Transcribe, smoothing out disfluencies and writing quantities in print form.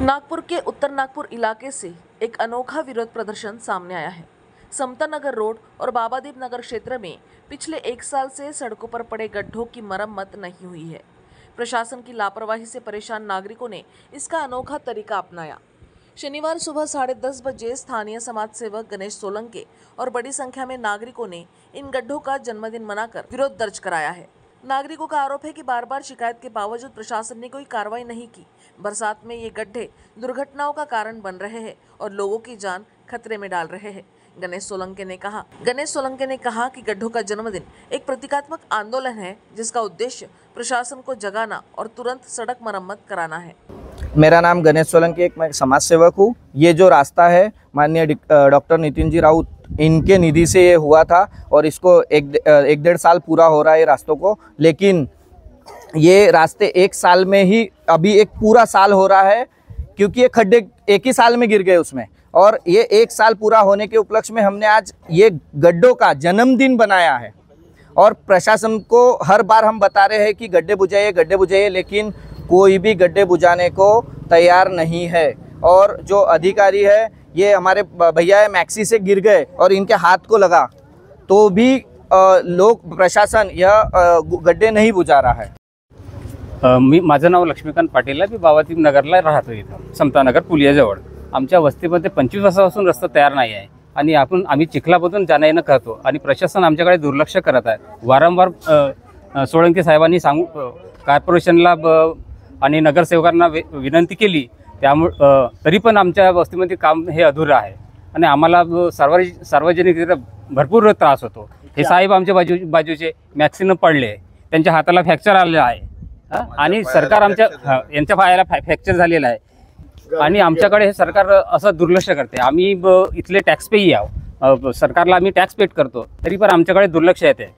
नागपुर के उत्तर नागपुर इलाके से एक अनोखा विरोध प्रदर्शन सामने आया है। समता नगर रोड और बाबादीप नगर क्षेत्र में पिछले एक साल से सड़कों पर पड़े गड्ढों की मरम्मत नहीं हुई है। प्रशासन की लापरवाही से परेशान नागरिकों ने इसका अनोखा तरीका अपनाया। शनिवार सुबह 10:30 बजे स्थानीय समाज सेवक गणेश सोलंके और बड़ी संख्या में नागरिकों ने इन गड्ढों का जन्मदिन मनाकर विरोध दर्ज कराया है। नागरिकों का आरोप है कि बार बार शिकायत के बावजूद प्रशासन ने कोई कार्रवाई नहीं की। बरसात में ये गड्ढे दुर्घटनाओं का कारण बन रहे हैं और लोगों की जान खतरे में डाल रहे हैं। गणेश सोलंके ने कहा कि गड्ढों का जन्मदिन एक प्रतीकात्मक आंदोलन है, जिसका उद्देश्य प्रशासन को जगाना और तुरंत सड़क मरम्मत कराना है। मेरा नाम गणेश सोलंके, मैं समाज सेवक हूँ। ये जो रास्ता है माननीय डॉक्टर नितिन जी राउत इनके निधि से ये हुआ था और इसको एक 1.5 साल पूरा हो रहा है रास्तों को, लेकिन ये रास्ते एक साल में ही अभी एक पूरा साल हो रहा है, क्योंकि ये खड्डे एक ही साल में गिर गए उसमें। और ये एक साल पूरा होने के उपलक्ष्य में हमने आज ये गड्ढों का जन्मदिन बनाया है। और प्रशासन को हर बार हम बता रहे हैं कि गड्ढे बुझाइए, लेकिन कोई भी गड्ढे बुझाने को तैयार नहीं है। और जो अधिकारी है, ये हमारे भैया है, मैक्सी से गिर गए और इनके हाथ को लगा, तो भी लोग प्रशासन यह गड्ढे नहीं बुझा रहा है। माझं नाव लक्ष्मीकांत पाटील आहे। मी बाबादीप नगरला राहतो, इथं समता नगर पुलियाजवळ। आमच्या वस्तीमध्ये 25 वर्षापासून रस्ता तयार नाही आहे आणि आम्ही चिखलामधून जाणं येणं करतो आणि प्रशासन आमच्याकडे दुर्लक्ष करत आहे। वारंवार सोळंके साहेबांनी कॉर्पोरेशनला आणि नगरसेवकांना विनंती केली, त्यामुळे तरी पण आमच्या वस्तीमध्ये काम हे अधुरं आहे आणि आम्हाला सार्वजनिक भरपूर त्रास होतो। हे साहेब आमच्या बाजूचे मॅक्सीनं पडले, त्यांच्या हाताला फ्रॅक्चर आलेला आहे आणि सरकार यांच्या पायाला फ्रॅक्चर झालेला आहे आणि आमच्याकडे हे सरकार असं दुर्लक्ष करते। आम्ही इथले टॅक्स पेई आहोत, सरकारला आम्ही टॅक्स पेड करतो, तरी पण आमच्याकडे दुर्लक्ष येते।